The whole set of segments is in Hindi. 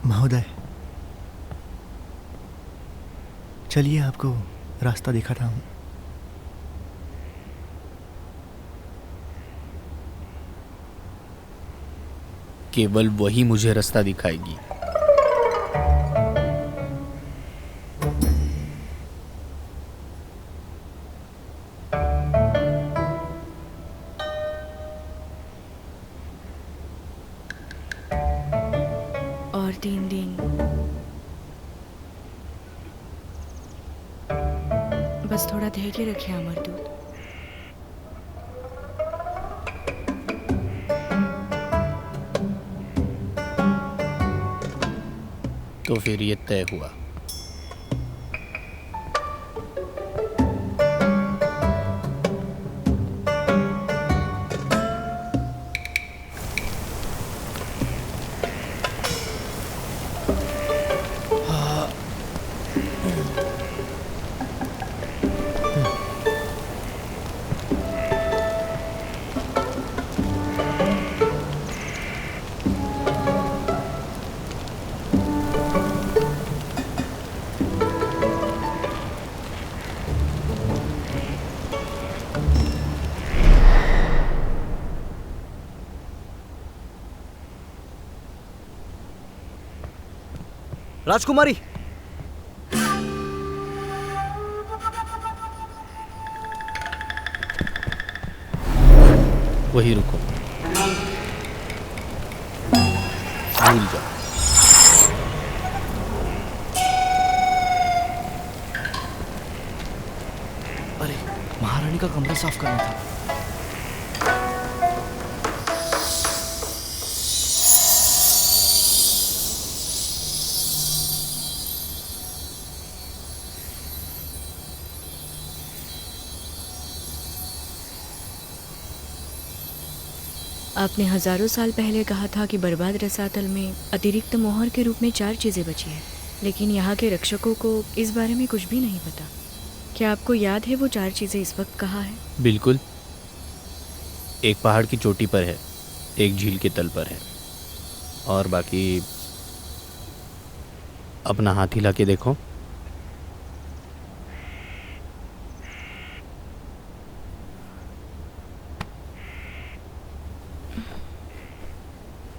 महोदय, चलिए आपको रास्ता दिखाता हूँ। केवल वही मुझे रास्ता दिखाएगी। और 3 दिन, बस थोड़ा धैर्य रखिए अमरदूत। तो फिर ये तय हुआ। राजकुमारी, वही रुको, भूल जाओ। अरे महारानी का कमरा साफ करना था। आपने हजारों साल पहले कहा था कि बर्बाद रसातल में अतिरिक्त मोहर के रूप में 4 चीज़ें बची हैं, लेकिन यहाँ के रक्षकों को इस बारे में कुछ भी नहीं पता। क्या आपको याद है वो 4 चीज़ें इस वक्त कहाँ हैं? बिल्कुल, एक पहाड़ की चोटी पर है, एक झील के तल पर है, और बाकी अपना हाथ हिला के देखो।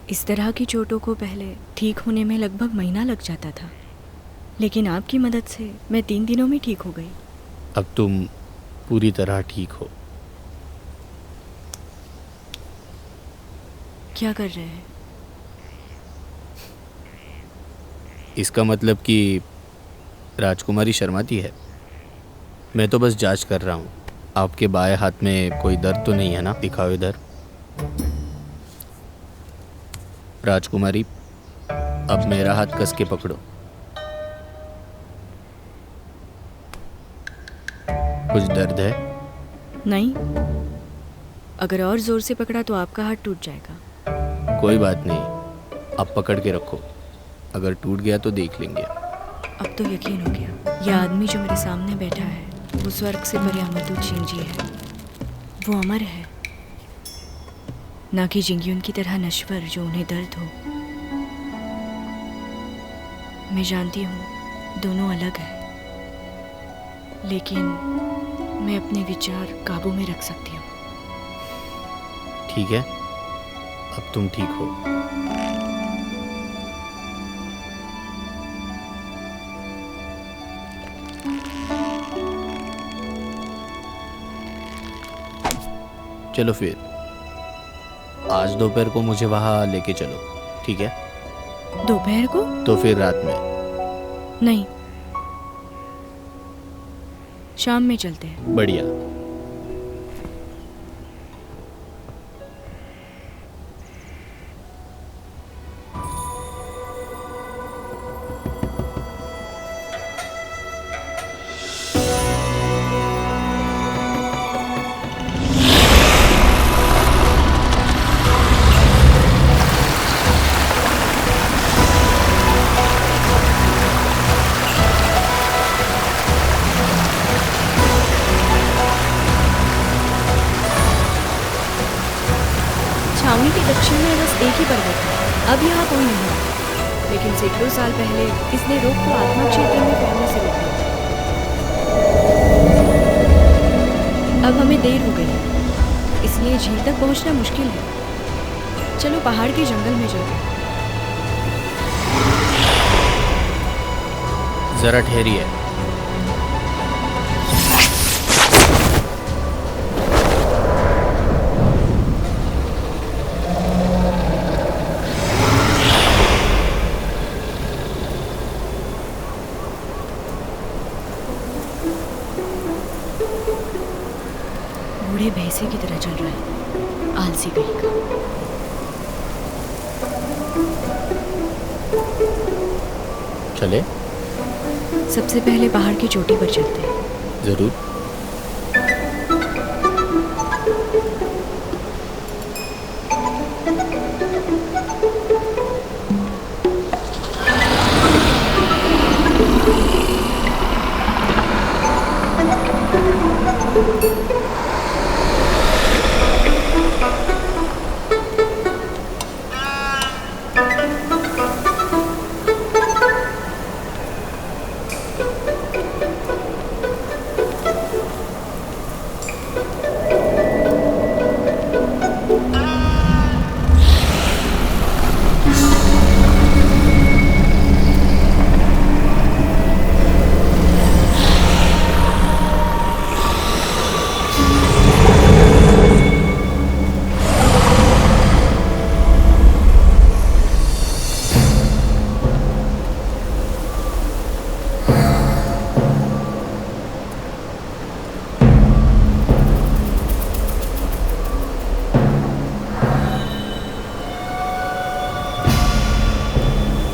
इस तरह की चोटों को पहले ठीक होने में लगभग महीना लग जाता था, लेकिन आपकी मदद से मैं 3 दिनों में ठीक हो गई। अब तुम पूरी तरह ठीक हो। क्या कर रहे हैं? इसका मतलब कि राजकुमारी शर्माती है। मैं तो बस जांच कर रहा हूँ। आपके बाएं हाथ में कोई दर्द तो नहीं है ना? दिखाओ इधर। राजकुमारी, अब मेरा हाथ कस के पकड़ो। कुछ दर्द है? नहीं, अगर और जोर से पकड़ा तो आपका हाथ टूट जाएगा। कोई बात नहीं, अब पकड़ के रखो। अगर टूट गया तो देख लेंगे। अब तो यकीन हो गया, यह आदमी जो मेरे सामने बैठा है वो स्वर्ग से परे अमरदूत जिंजी है। वो अमर है, ना कि जिंगियों की तरह नश्वर जो उन्हें दर्द हो। मैं जानती हूँ दोनों अलग हैं, लेकिन मैं अपने विचार काबू में रख सकती हूँ। ठीक है, अब तुम ठीक हो। चलो फिर आज दोपहर को मुझे वहाँ लेके चलो, ठीक है? दोपहर को? तो फिर रात में? नहीं, शाम में चलते हैं। बढ़िया। छावनी के दक्षिण में बस एक ही पर्वत है, अब यहाँ कोई नहीं है। लेकिन सैकड़ों साल पहले इसने रोग को आत्मा क्षेत्र में फैलने से रोक दिया। अब हमें देर हो गई है, इसलिए झील तक पहुंचना मुश्किल है। चलो पहाड़ के जंगल में चलते हैं। ज़रा ठहरिए। बूढ़े भैंसे की तरह चल रहा है, आलसी कहीं का। चले? सबसे पहले पहाड़ की चोटी पर चलते हैं। ज़रूर।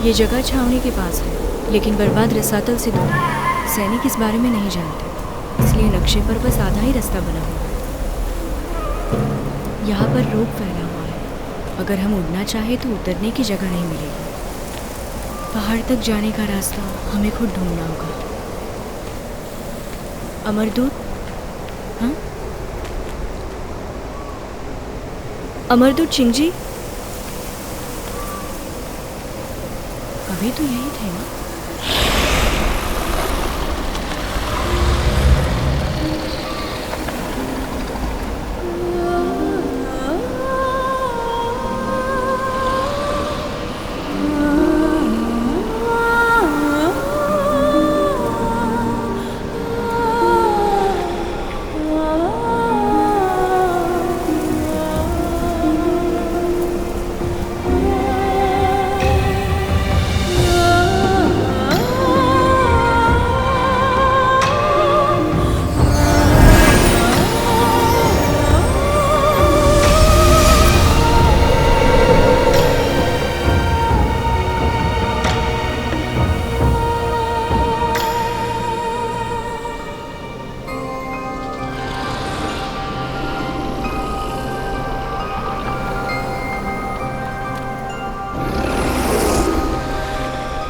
ये जगह छावनी के पास है, लेकिन बर्बाद रसातल से दूर है। सैनिक इस बारे में नहीं जानते, इसलिए नक्शे पर बस आधा ही रास्ता बना हुआ है। यहाँ पर रोग फैला हुआ है। अगर हम उड़ना चाहे तो उतरने की जगह नहीं मिलेगी। पहाड़ तक जाने का रास्ता हमें खुद ढूंढना होगा। अमरदूत, हाँ? अमरदूत चिंगजी, अभी तो यही थे ना?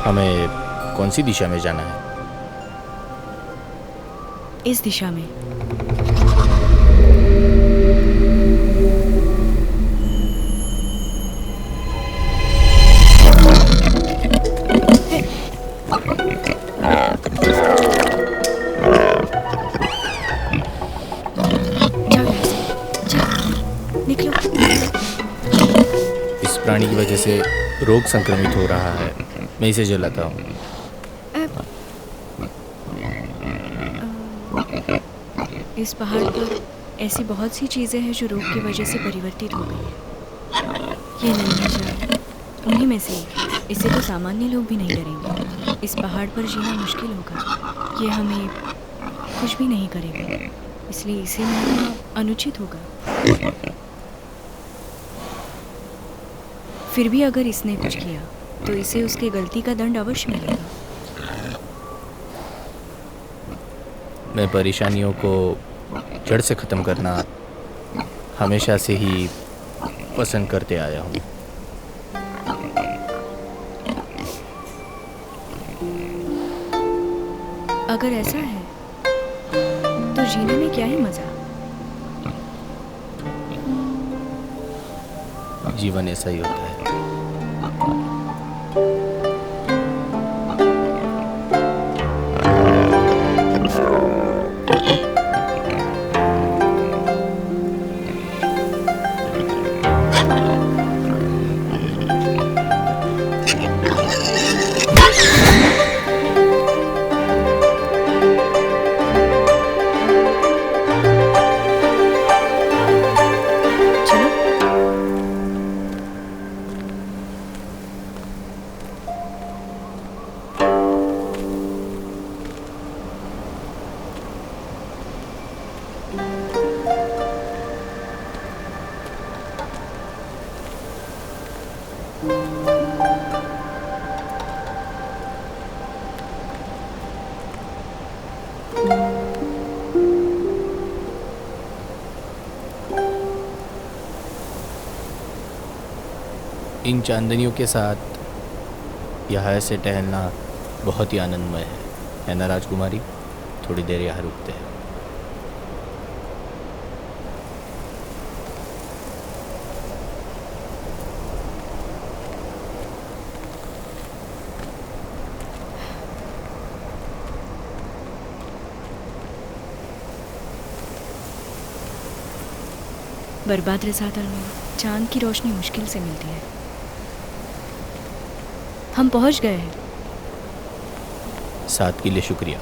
हमें कौन सी दिशा में जाना है? इस दिशा में। निकलो। इस प्राणी की वजह से रोग संक्रमित हो रहा है। मैं इसे जलाता हूँ। इस पहाड़ पर ऐसी बहुत सी चीज़ें हैं जो रोग की वजह से परिवर्तित हो गई हैं। ये नन्हा जाल उन्हीं में से एक है। इससे तो सामान्य लोग भी नहीं डरेंगे। इस पहाड़ पर जीना मुश्किल होगा। ये हमें कुछ भी नहीं करेगा, इसलिए इसे मारना अनुचित होगा। फिर भी अगर इसने कुछ किया तो इसे उसकी गलती का दंड अवश्य मिलेगा। मैं परेशानियों को जड़ से ख़त्म करना हमेशा से ही पसंद करते आया हूँ। अगर ऐसा है तो जीने में क्या ही मज़ा। जीवन ऐसा ही होता है। इन चांदनियों के साथ यहाँ से टहलना बहुत ही आनंदमय है ना राजकुमारी? थोड़ी देर यहाँ रुकते हैं। बर्बाद रसातल में चांद की रोशनी मुश्किल से मिलती है। हम पहुंच गए हैं। साथ के लिए शुक्रिया।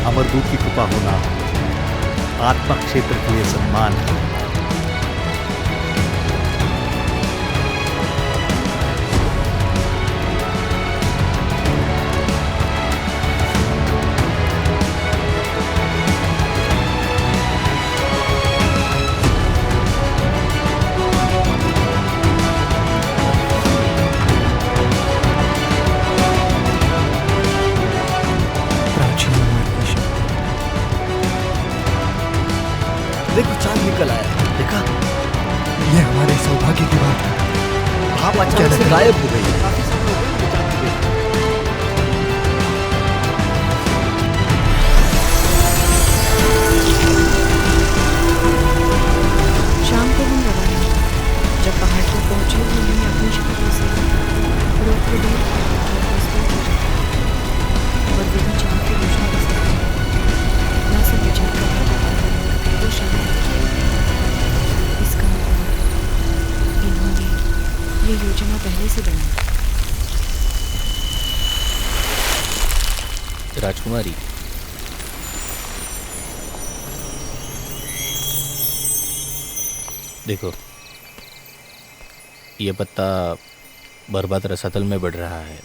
अमरदूत की कृपा होना आत्मा क्षेत्र के लिए सम्मान है। प्राचीन उम्र की शक्ति। देखो चांद निकल आया। देखा, ये हमारे सौभाग्य की बात है। भाप क्या अचानक से लगा? गायब हो गई। शाम को हम रवाना हुए। जब पहाड़ पर पहुंचे तो उन्होंने अपनी शक्तियों से रोक को दूर किया और मजबूत हो जाता और वही चांद की रोशनी के साथ ना सिर्फ विचार करने का वो शामिल इसका मतलब इन्होंने ये योजना पहले से बनाई। राजकुमारी, देखो ये पत्ता बर्बाद रसातल में बढ़ रहा है।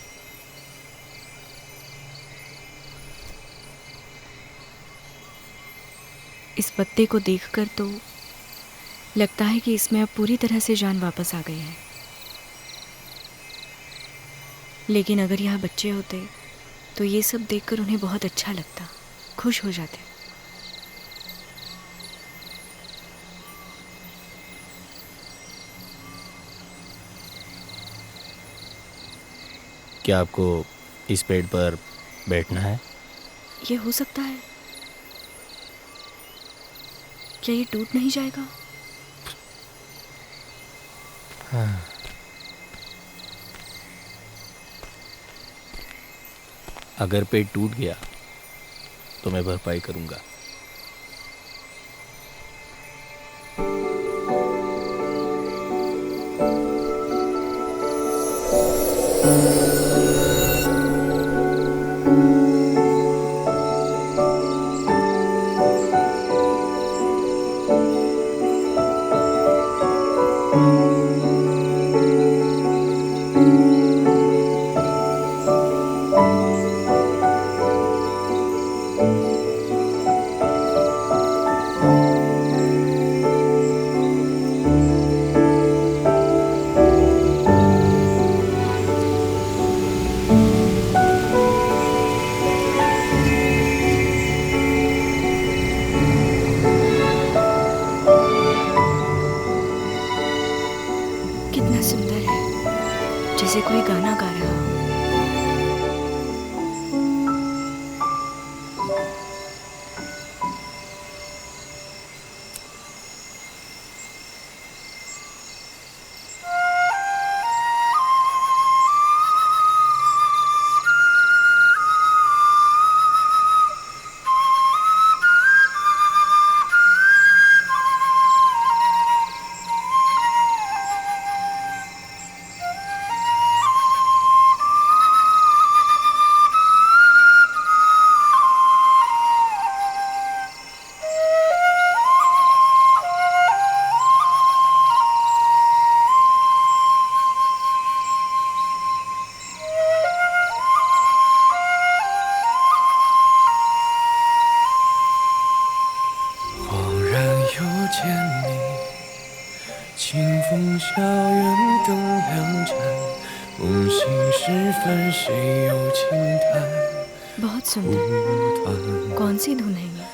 इस पत्ते को देखकर तो लगता है कि इसमें अब पूरी तरह से जान वापस आ गई है। लेकिन अगर यहाँ बच्चे होते तो ये सब देखकर उन्हें बहुत अच्छा लगता, खुश हो जाते। क्या आपको इस पेड़ पर बैठना है? ये हो सकता है? क्या ये टूट नहीं जाएगा? अगर पेट टूट गया तो मैं भरपाई करूंगा। कितना सुंदर है, जैसे कोई गाना गा रहा हो। बहुत सुंदर। कौन सी धुन है ये?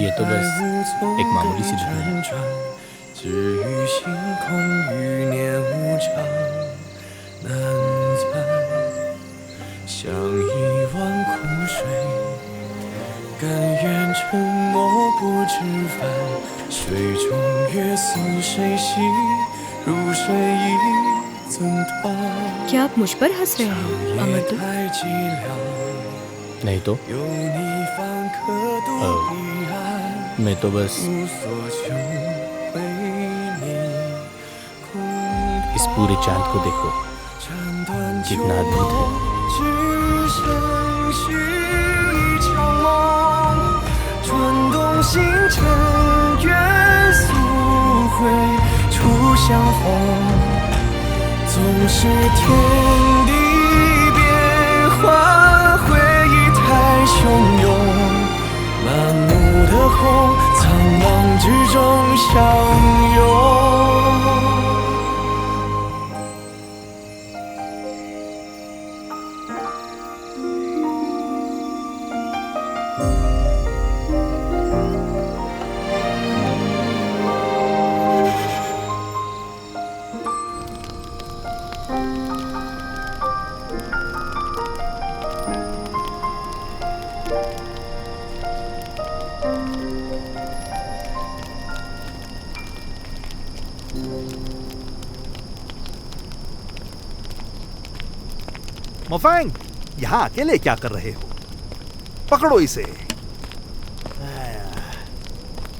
ये तो बस एक मामूली सी धुन है। 至于星空余年无常，难猜。像一汪苦水，甘愿沉默不知返。水中月送谁兮？如水已怎断？ क्या आप मुझ पर हंस रहे हैं अमरदुल? 太寂寥， नहीं तो 有你方可渡彼岸。 मैं तो बस 无所求，为你空 इस पूरे चांद को देखो, 斩断 कितना अद्भुत है। 只剩续一场梦，转动星辰，愿速回初相逢。总是天地变幻，回忆太汹涌，满目的红，苍茫之中相拥。 मोफेंग, यहाँ अकेले क्या कर रहे हो? पकड़ो इसे।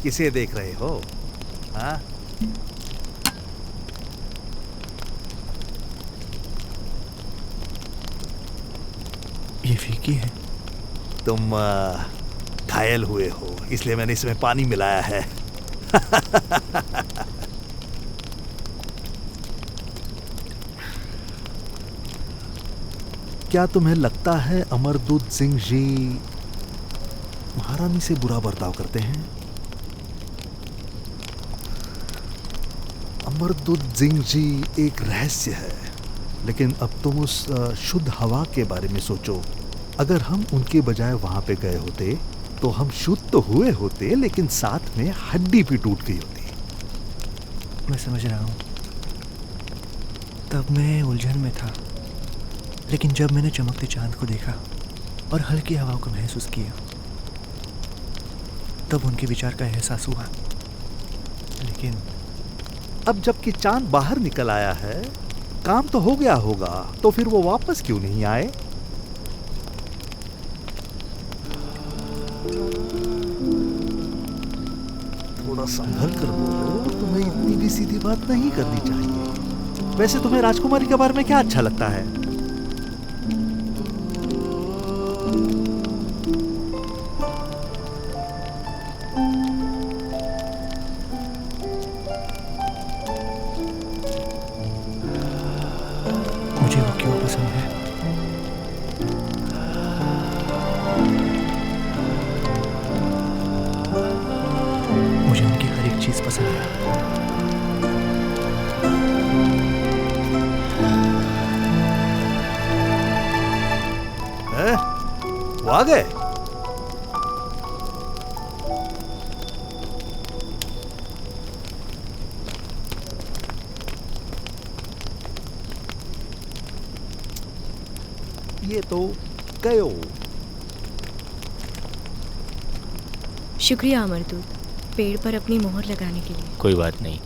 किसे देख रहे हो? हाँ? ये फीकी है। तुम घायल हुए हो, इसलिए मैंने इसमें पानी मिलाया है। क्या तुम्हें लगता है अमरदूत सिंह जी महारानी से बुरा बर्ताव करते हैं? अमरदूत सिंह जी एक रहस्य है, लेकिन अब तुम उस शुद्ध हवा के बारे में सोचो। अगर हम उनके बजाय वहां पे गए होते तो हम शुद्ध तो हुए होते, लेकिन साथ में हड्डी भी टूट गई होती। मैं समझ रहा हूँ। तब मैं उलझन में था, लेकिन जब मैंने चमकते चांद को देखा और हल्की हवाओं को महसूस किया, तब उनके विचार का एहसास हुआ। लेकिन अब जबकि चांद बाहर निकल आया है, काम तो हो गया होगा, तो फिर वो वापस क्यों नहीं आए? थोड़ा संभल कर बोलो, तुम्हें इतनी भी सीधी बात नहीं करनी चाहिए। वैसे तुम्हें राजकुमारी के बारे में क्या अच्छा लगता है? मुझे वो क्यों पसंद है? मुझे उनकी हर एक चीज पसंद है। वो आ गए? ये तो गयो। शुक्रिया अमरदूत, पेड़ पर अपनी मोहर लगाने के लिए। कोई बात नहीं।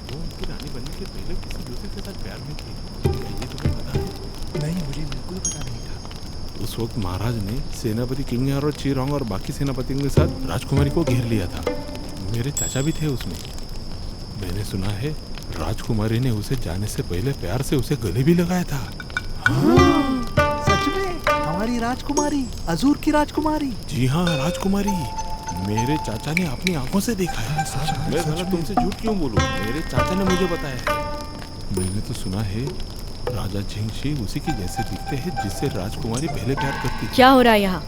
वो उनकी रानी बनने के पहले किसी दूसरे के साथ प्यार में थी, क्या ये तुम्हें पता है? नहीं, मुझे बिल्कुल पता नहीं था। उस वक्त महाराज ने सेनापति किंगयार और चीरोंग और बाकी सेनापतियों के साथ राजकुमारी को घेर लिया था। मेरे चाचा भी थे उसमें। मैंने सुना है राजकुमारी ने उसे जाने से पहले प्यार से उसे गले भी लगाया था। सच में? हमारी राजकुमारी, अजूर की राजकुमारी? जी हाँ, राजकुमारी। मेरे चाचा ने अपनी आंखों से देखा है। मैं भला तुमसे झूठ क्यों बोलूं? मेरे चाचा ने मुझे बताया है। मैंने तो सुना है राजा झिंगशी उसी की जैसे दिखते हैं जिससे राजकुमारी पहले प्यार करती थी। क्या हो रहा है यहाँ?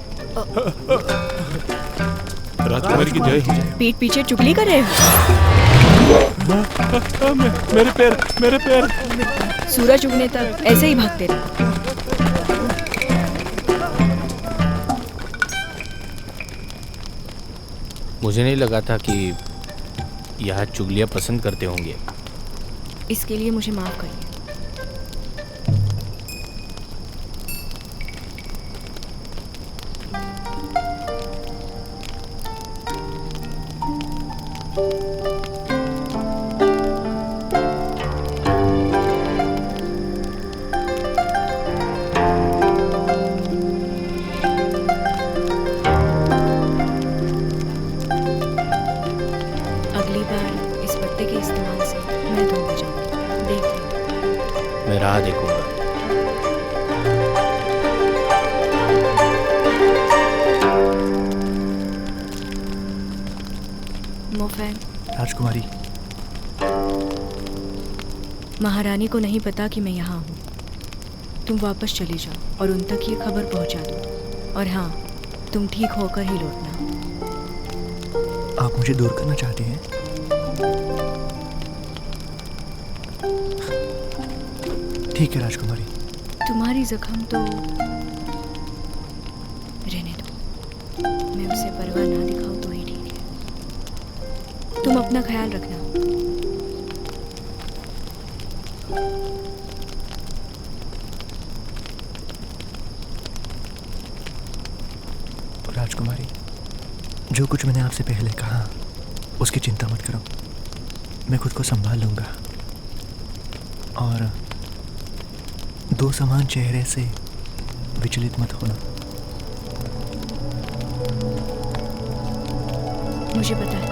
राजकुमारी की जय हो। पीठ पीछे चुगली कर रहे हो? मेरे पैर, मेरे पैर। सूरज उगने तक ऐसे ही भागते रहो। मुझे नहीं लगा था कि यह चुगलियाँ पसंद करते होंगे। इसके लिए मुझे माफ करिए। अगली बार इस पत्ते के इस्तेमाल से मैं धुल जाऊंगी। देख लेना। मैं राह देखूंगा। मोफैन, राजकुमारी, महारानी को नहीं पता कि मैं यहाँ हूँ। तुम वापस चले जाओ और उन तक ये खबर पहुँचा दो। और हाँ, तुम ठीक होकर ही लौटना। आप मुझे दूर करना चाहते हैं? ठीक है राजकुमारी। तुम्हारी जख्म तो रहने दो। मैं उसे परवाह ना दिखाऊं तो ही ठीक है। तुम अपना ख्याल रखना। राजकुमारी, जो कुछ मैंने आपसे पहले कहा उसकी चिंता मत करो। मैं खुद को संभाल लूंगा। और दो समान चेहरे से विचलित मत होना। मुझे पता है।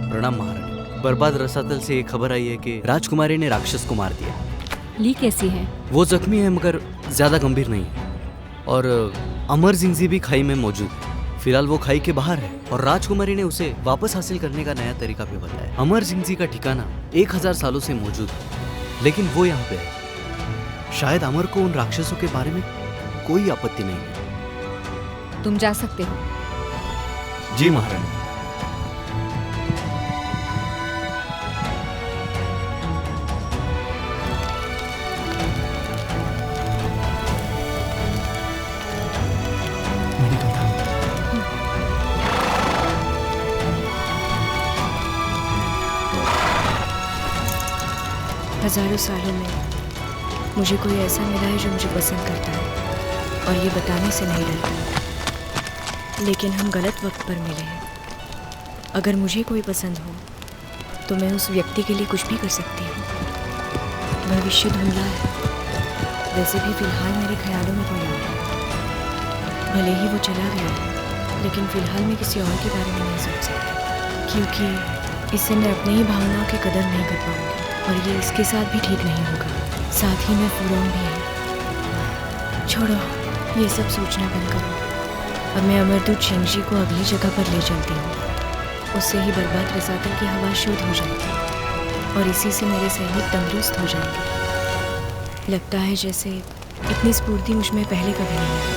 प्रणाम महारानी। बर्बाद रसातल से एक खबर आई है कि राजकुमारी ने राक्षस को मार दिया। ली कैसी है? वो जख्मी है मगर ज्यादा गंभीर नहीं है। और अमर जिंगजी भी खाई में मौजूद है। फिलहाल वो खाई के बाहर है और राजकुमारी ने उसे वापस हासिल करने का नया तरीका भी बताया। अमर जिंगजी का ठिकाना 1000 सालों से मौजूद है, लेकिन वो यहाँ पे है। शायद अमर को उन राक्षसों के बारे में कोई आपत्ति नहीं है। तुम जा सकते हो। जी महारानी। मैं निकलता हूँ। हज़ारों सालों में मुझे कोई ऐसा मिला है जो मुझे पसंद करता है और ये बताने से नहीं डरता। लेकिन हम गलत वक्त पर मिले हैं। अगर मुझे कोई पसंद हो तो मैं उस व्यक्ति के लिए कुछ भी कर सकती हूँ। भविष्य धुंधला है, वैसे भी फ़िलहाल मेरे ख्यालों में कोई और है। भले ही वो चला गया है, लेकिन फ़िलहाल मैं किसी और के बारे में नहीं सोच सकती, क्योंकि इससे मैं अपनी ही भावनाओं की कदर नहीं कर पाऊँगी और ये इसके साथ भी ठीक नहीं होगा। साथ ही मैं फुरौन भी है। छोड़ो, ये सब सोचना बंद करो। अब मैं अमरदूत शिंगजी को अगली जगह पर ले चलती हूँ। उससे ही बर्बाद रसातल की हवा शुद्ध हो जाएगी और इसी से मेरे सैनिक तंदुरुस्त हो जाएंगे। लगता है जैसे इतनी स्फूर्ति मुझ में पहले कभी नहीं आई।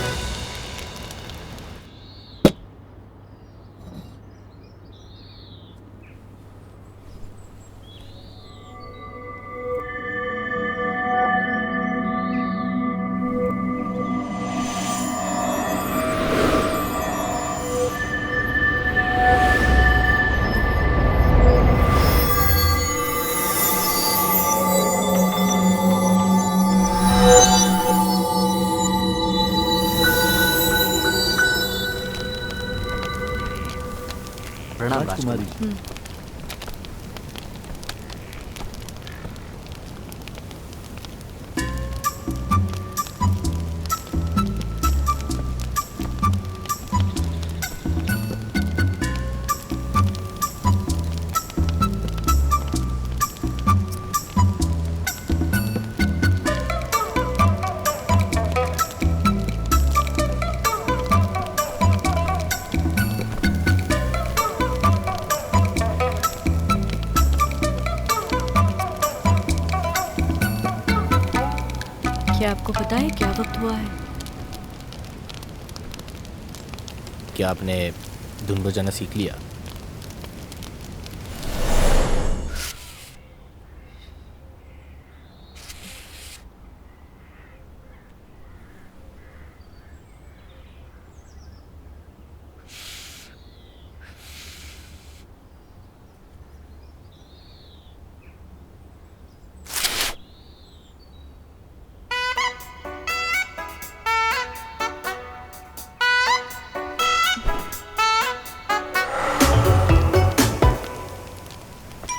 प्रणाम राजकुमारी। क्या आपको पता है क्या वक्त हुआ है? क्या आपने धुन बजाना सीख लिया?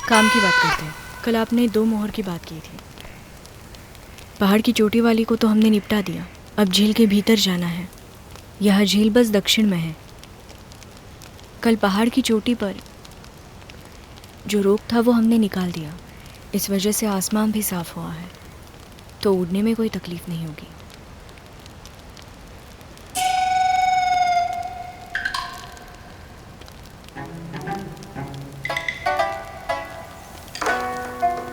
काम की बात करते हैं। कल आपने 2 मोहर की बात की थी। पहाड़ की चोटी वाली को तो हमने निपटा दिया। अब झील के भीतर जाना है। यह झील बस दक्षिण में है। कल पहाड़ की चोटी पर जो रोक था वो हमने निकाल दिया। इस वजह से आसमान भी साफ हुआ है, तो उड़ने में कोई तकलीफ नहीं होगी।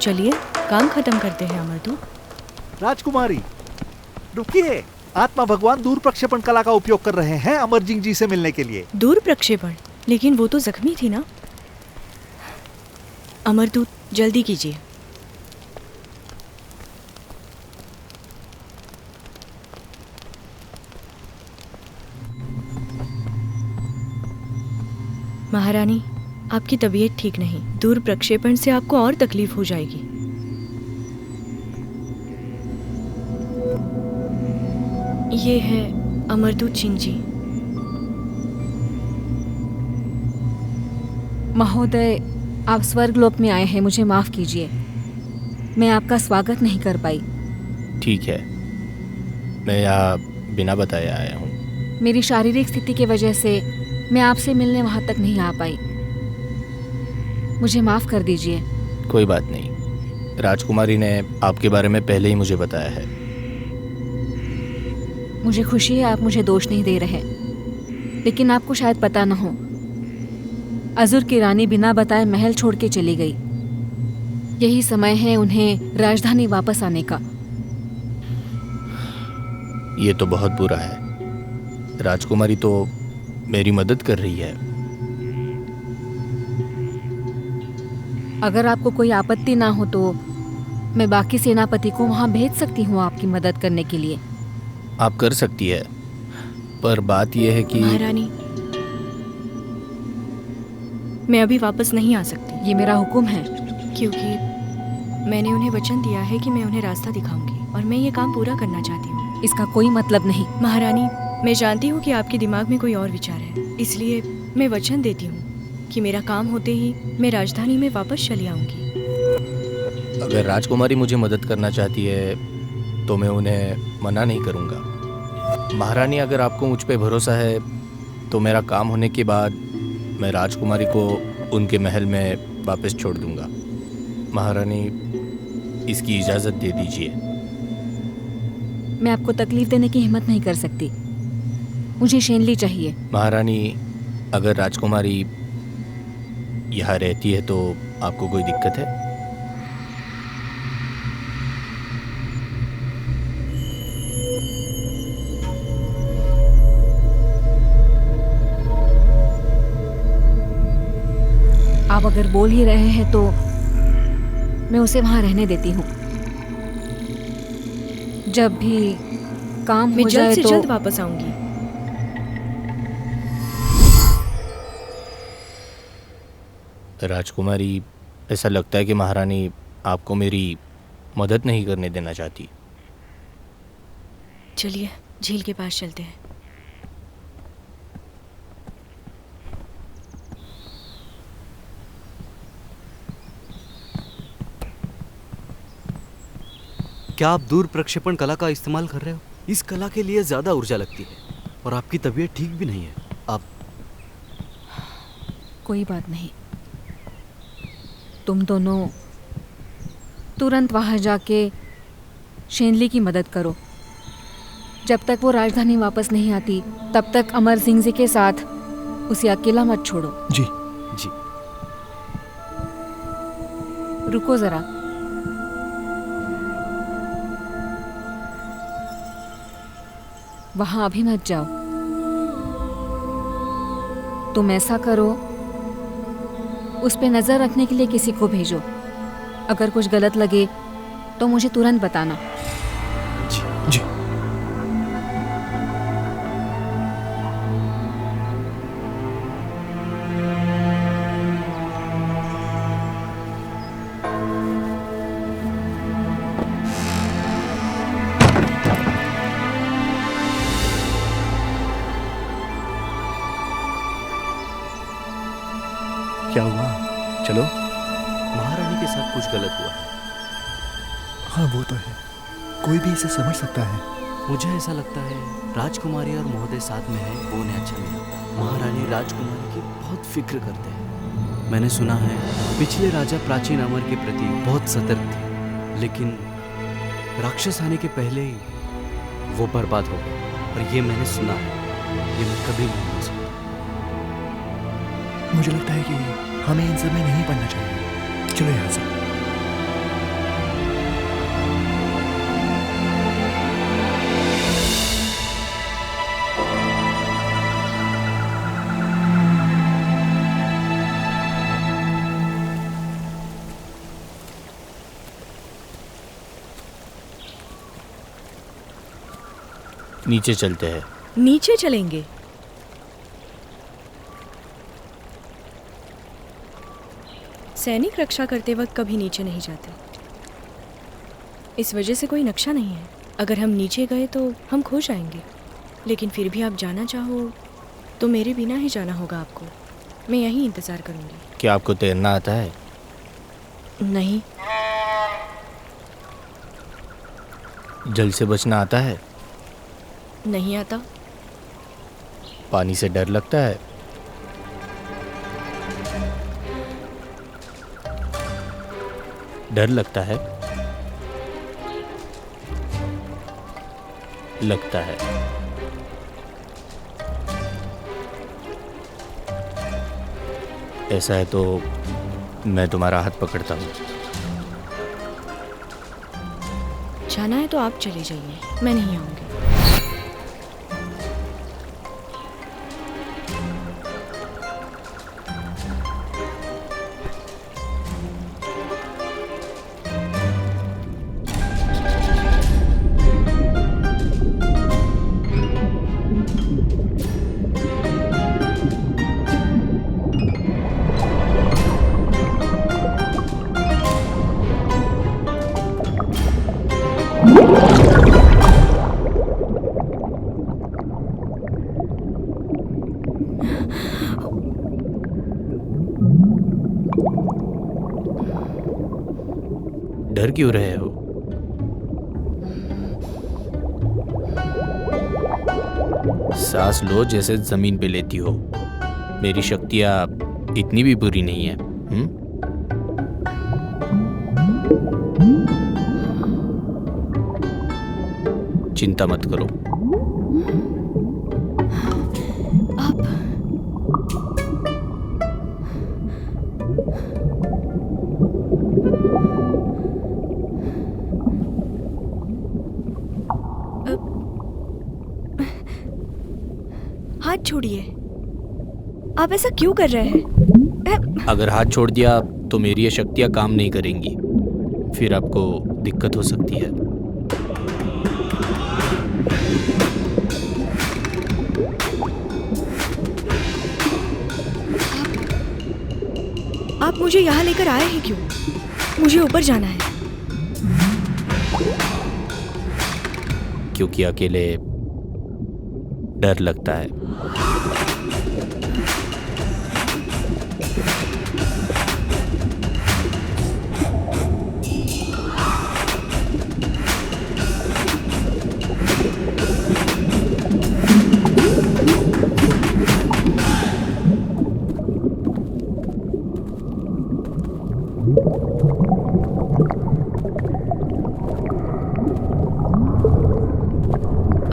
चलिए काम खत्म करते हैं अमरदूत। राजकुमारी रुकिए, आत्मा भगवान दूर प्रक्षेपण कला का उपयोग कर रहे हैं अमरजिंग जी से मिलने के लिए। दूर प्रक्षेपण? लेकिन वो तो जख्मी थी ना। अमरदूत जल्दी कीजिए। महारानी, आपकी तबीयत ठीक नहीं। दूर प्रक्षेपण से आपको और तकलीफ हो जाएगी। ये है अमरदूत शिंगजी। महोदय, आप स्वर्गलोक में आए हैं, मुझे माफ़ कीजिए, मैं आपका स्वागत नहीं कर पाई। ठीक है, मैं यहाँ बिना बताए आया हूँ। मेरी शारीरिक स्थिति की वजह से मैं आपसे मिलने वहाँ तक नहीं आ पाई, मुझे माफ़ कर दीजिए। कोई बात नहीं, राजकुमारी ने आपके बारे में पहले ही मुझे बताया है। मुझे खुशी है आप मुझे दोष नहीं दे रहे, लेकिन आपको शायद पता न हो, अजुर की रानी बिना बताए महल छोड़ के चली गई। यही समय है उन्हें राजधानी वापस आने का। ये तो बहुत बुरा है। राजकुमारी तो मेरी मदद कर रही है। अगर आपको कोई आपत्ति ना हो तो मैं बाकी सेनापति को वहाँ भेज सकती हूँ आपकी मदद करने के लिए। आप कर सकती है, पर बात यह है कि महारानी, मैं अभी वापस नहीं आ सकती। ये मेरा हुक्म है। क्योंकि मैंने उन्हें वचन दिया है कि मैं उन्हें रास्ता दिखाऊंगी और मैं ये काम पूरा करना चाहती हूँ। इसका कोई मतलब नहीं। महारानी, मैं जानती हूँ कि आपके दिमाग में कोई और विचार है, इसलिए मैं वचन देती हूँ कि मेरा काम होते ही मैं राजधानी में वापस चली आऊँगी। अगर राजकुमारी मुझे मदद करना चाहती है तो मैं उन्हें मना नहीं करूँगा। महारानी, अगर आपको मुझ पे भरोसा है तो मेरा काम होने के बाद मैं राजकुमारी को उनके महल में वापस छोड़ दूँगा। महारानी, इसकी इजाज़त दे दीजिए। मैं आपको तकलीफ देने की हिम्मत नहीं कर सकती। मुझे शेनली चाहिए। महारानी, अगर राजकुमारी यहाँ रहती है तो आपको कोई दिक्कत है? आप अगर बोल ही रहे हैं तो मैं उसे वहां रहने देती हूँ। जब भी काम मैं हो जल्द जाए से तो जल्द वापस आऊंगी। राजकुमारी, ऐसा लगता है कि महारानी आपको मेरी मदद नहीं करने देना चाहती। चलिए झील के पास चलते हैं। क्या आप दूर प्रक्षेपण कला का इस्तेमाल कर रहे हो? इस कला के लिए ज़्यादा ऊर्जा लगती है और आपकी तबीयत ठीक भी नहीं है। आप कोई बात नहीं। तुम दोनों तुरंत वहां जाके शेनली की मदद करो। जब तक वो राजधानी वापस नहीं आती तब तक अमर सिंह जी के साथ उसे अकेला मत छोड़ो। जी। जी। रुको जरा। वहां अभी मत जाओ। तुम ऐसा करो, उस पे नजर रखने के लिए किसी को भेजो। अगर कुछ गलत लगे तो मुझे तुरंत बताना। जी। क्या हुआ? चलो। महारानी के साथ कुछ गलत हुआ है। हाँ, वो तो है। कोई भी इसे समझ सकता है। मुझे ऐसा लगता है राजकुमारी और महोदय साथ में है, वो उन्हें अच्छा नहीं लगता। महारानी राजकुमारी की बहुत फिक्र करते हैं। मैंने सुना है पिछले राजा प्राचीन अमर के प्रति बहुत सतर्क थे, लेकिन राक्षस आने के पहले ही वो बर्बाद हो गए। और ये मैंने सुना है, ये मैं कभी नहीं भूल सकता। मुझे लगता है कि हमें इन सब में नहीं पड़ना चाहिए। चलो यहाँ से। नीचे चलते हैं। नीचे चलेंगे? सैनिक रक्षा करते वक्त कभी नीचे नहीं जाते। इस वजह से कोई नक्शा नहीं है। अगर हम नीचे गए तो हम खो जाएंगे। लेकिन फिर भी आप जाना चाहो तो मेरे बिना ही जाना होगा आपको। मैं यहीं इंतज़ार करूंगी। क्या आपको तैरना आता है? नहीं। जल से बचना आता है? नहीं आता। पानी से डर लगता है? डर लगता है? लगता है। ऐसा है तो मैं तुम्हारा हाथ पकड़ता हूँ। जाना है तो आप चले जाइए, मैं नहीं आऊंगी। डर क्यों रहे हो? सांस लो जैसे जमीन पे लेती हो। मेरी शक्तियाँ इतनी भी बुरी नहीं है। चिंता मत करो। हाथ छोड़िए। आप ऐसा क्यों कर रहे हैं? अगर हाथ छोड़ दिया तो मेरी ये शक्तियाँ काम नहीं करेंगी, फिर आपको दिक्कत हो सकती है। आप मुझे यहाँ लेकर आए हैं क्यों? मुझे ऊपर जाना है। क्योंकि अकेले डर लगता है।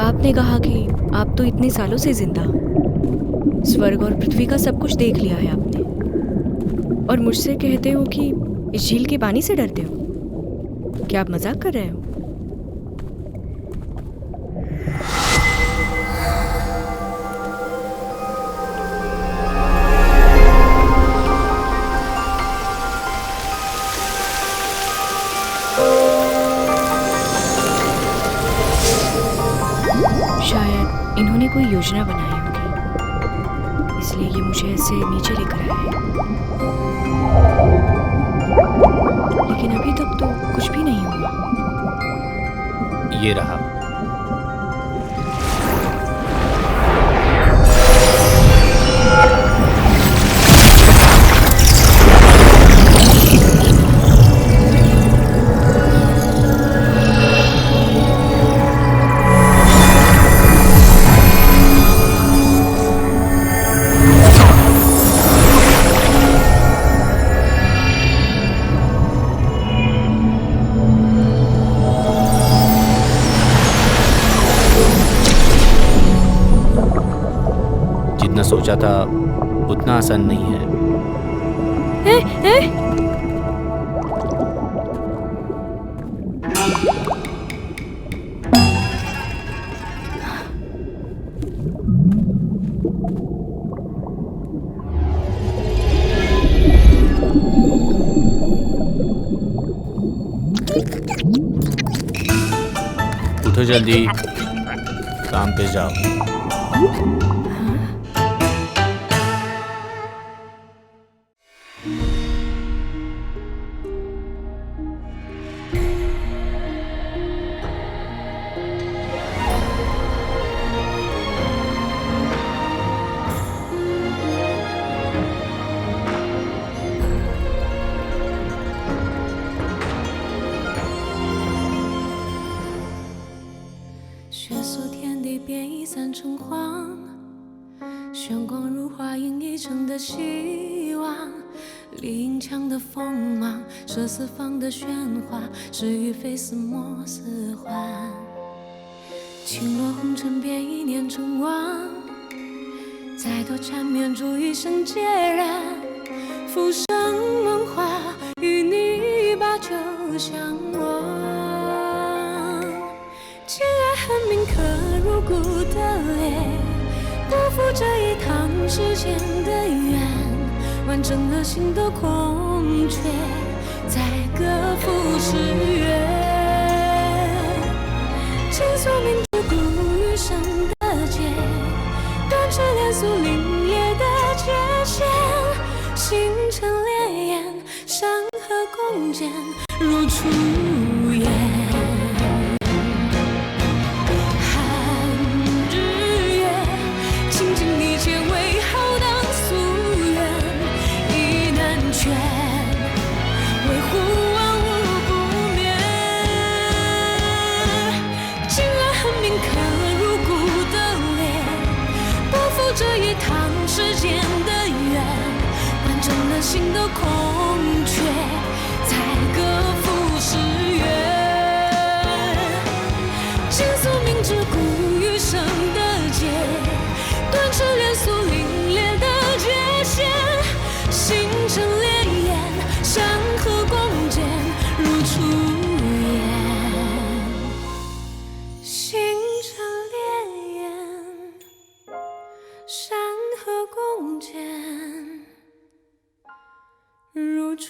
आपने कहा कि आप तो इतने सालों से जिंदा हो, स्वर्ग और पृथ्वी का सब कुछ देख लिया है आपने, और मुझसे कहते हो कि इस झील के पानी से डरते हो। क्या आप मजाक कर रहे हो? शायद इन्होंने कोई योजना बनाई होगी, इसलिए ये मुझे ऐसे नीचे लेकर आए हैं। लेकिन अभी तक तो कुछ भी नहीं हुआ। ये रहा। जितना सोचा था उतना आसान नहीं है। उठो जल्दी, काम पे जाओ।李银枪的锋芒，射四方的喧哗，是与非似墨似幻。倾落红尘，便一念成王，再多缠绵，铸一生孑然。浮生梦话，与你把酒相忘。情爱恨铭刻入骨的脸，不负这一趟世间的缘。完整了心的空缺，再各赴十月。倾诉明知故余生的劫，断翅连诉凛冽的界限。星辰烈焰，山河共剪，如初烟。寒日月，倾尽一切为好。关心的孔雀，才各赴诗远。倾诉明知故余生的劫，断翅连素凛冽的界限。星辰烈焰，山河共剪，如初颜。星辰烈焰，山河共剪，如初